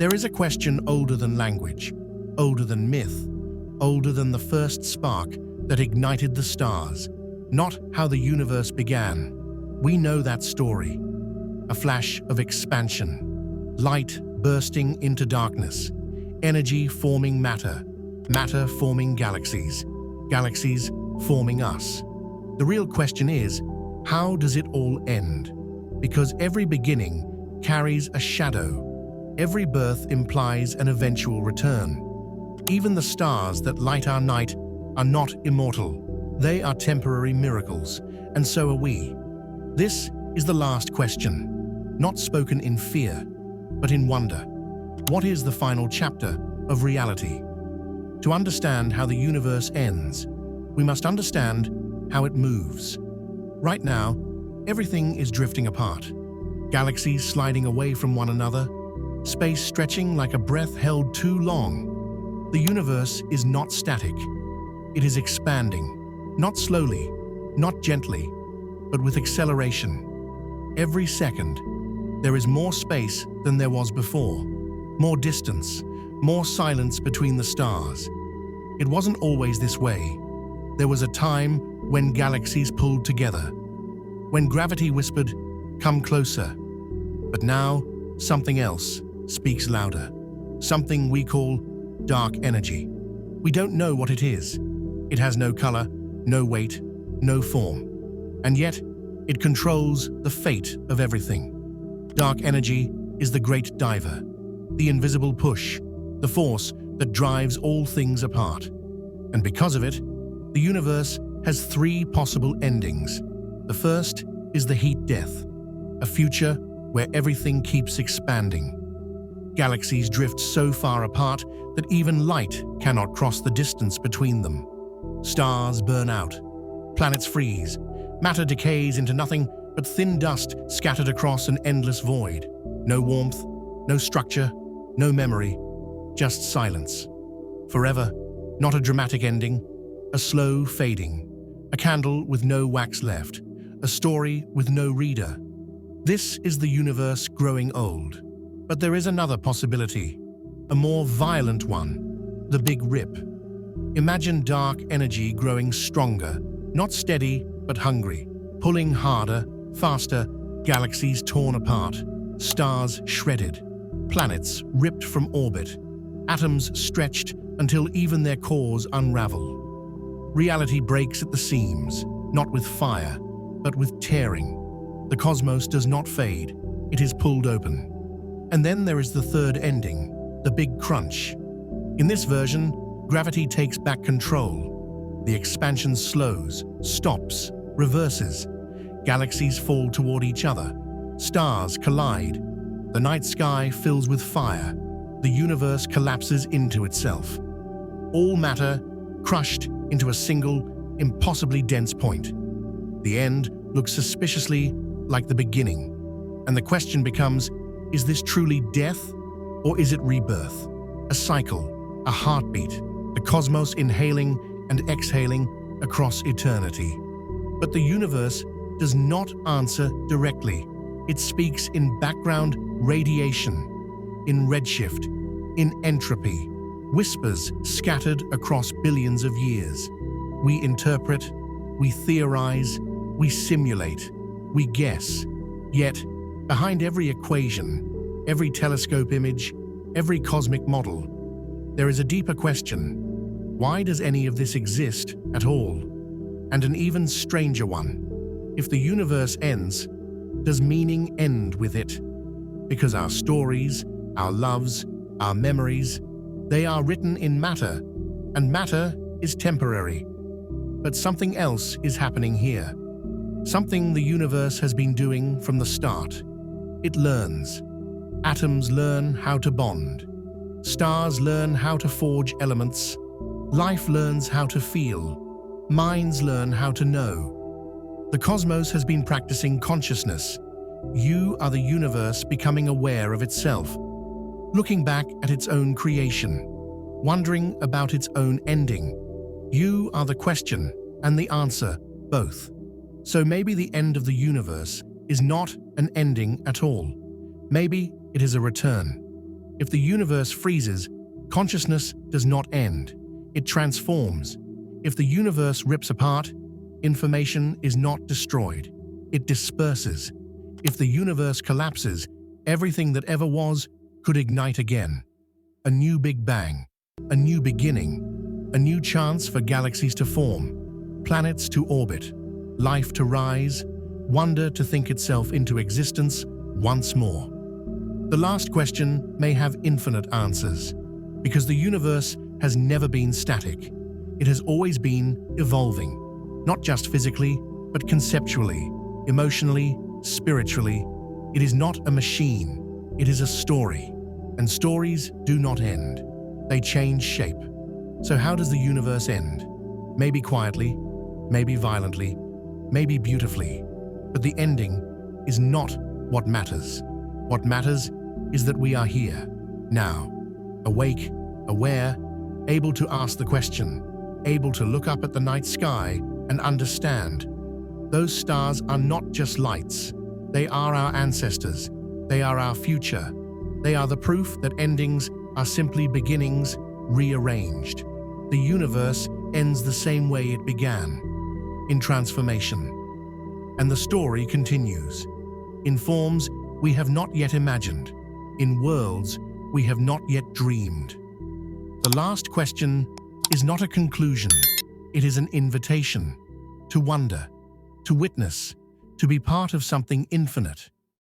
There is a question older than language, older than myth, older than the first spark that ignited the stars, not how the universe began. We know that story. A flash of expansion, light bursting into darkness, energy forming matter, matter forming galaxies, galaxies forming us. The real question is, how does it all end? Because every beginning carries a shadow. Every birth implies an eventual return. Even the stars that light our night are not immortal. They are temporary miracles, and so are we. This is the last question, not spoken in fear, but in wonder. What is the final chapter of reality? To understand how the universe ends, we must understand how it moves. Right now, everything is drifting apart. Galaxies sliding away from one another, space stretching like a breath held too long. The universe is not static. It is expanding, not slowly, not gently, but with acceleration. Every second, there is more space than there was before, more distance, more silence between the stars. It wasn't always this way. There was a time when galaxies pulled together, when gravity whispered, "Come closer." But now, something else speaks louder, something we call dark energy. We don't know what it is. It has no color, no weight, no form. And yet, it controls the fate of everything. Dark energy is the great diver, the invisible push, the force that drives all things apart. And because of it, the universe has three possible endings. The first is the heat death, a future where everything keeps expanding. Galaxies drift so far apart that even light cannot cross the distance between them. Stars burn out, planets freeze, matter decays into nothing but thin dust scattered across an endless void. No warmth, no structure, no memory, just silence. Forever, not a dramatic ending, a slow fading, a candle with no wax left, a story with no reader. This is the universe growing old. But there is another possibility, a more violent one, the Big Rip. Imagine dark energy growing stronger, not steady, but hungry, pulling harder, faster, galaxies torn apart, stars shredded, planets ripped from orbit, atoms stretched until even their cores unravel. Reality breaks at the seams, not with fire, but with tearing. The cosmos does not fade, it is pulled open. And then there is the third ending, the Big Crunch. In this version, gravity takes back control. The expansion slows, stops, reverses. Galaxies fall toward each other. Stars collide. The night sky fills with fire. The universe collapses into itself. All matter crushed into a single, impossibly dense point. The end looks suspiciously like the beginning. And the question becomes, is this truly death, or is it rebirth? A cycle, a heartbeat, the cosmos inhaling and exhaling across eternity. But the universe does not answer directly. It speaks in background radiation, in redshift, in entropy, whispers scattered across billions of years. We interpret, we theorize, we simulate, we guess. Yet, behind every equation, every telescope image, every cosmic model, there is a deeper question. Why does any of this exist at all? And an even stranger one. If the universe ends, does meaning end with it? Because our stories, our loves, our memories, they are written in matter, and matter is temporary. But something else is happening here. Something the universe has been doing from the start. It learns. Atoms learn how to bond. Stars learn how to forge elements. Life learns how to feel. Minds learn how to know. The cosmos has been practicing consciousness. You are the universe becoming aware of itself, looking back at its own creation, wondering about its own ending. You are the question and the answer, both. So maybe the end of the universe is not an ending at all. Maybe it is a return. If the universe freezes, consciousness does not end. It transforms. If the universe rips apart, information is not destroyed. It disperses. If the universe collapses, everything that ever was could ignite again. A new Big Bang, a new beginning, a new chance for galaxies to form, planets to orbit, life to rise, wonder to think itself into existence once more. The last question may have infinite answers, because the universe has never been static. It has always been evolving, not just physically, but conceptually, emotionally, spiritually. It is not a machine, it is a story. And stories do not end. They change shape. So how does the universe end? Maybe quietly, maybe violently, maybe beautifully. But the ending is not what matters. What matters is that we are here, now, awake, aware, able to ask the question, able to look up at the night sky and understand. Those stars are not just lights. They are our ancestors. They are our future. They are the proof that endings are simply beginnings rearranged. The universe ends the same way it began, in transformation. And the story continues, in forms we have not yet imagined, in worlds we have not yet dreamed. The last question is not a conclusion. It is an invitation to wonder, to witness, to be part of something infinite.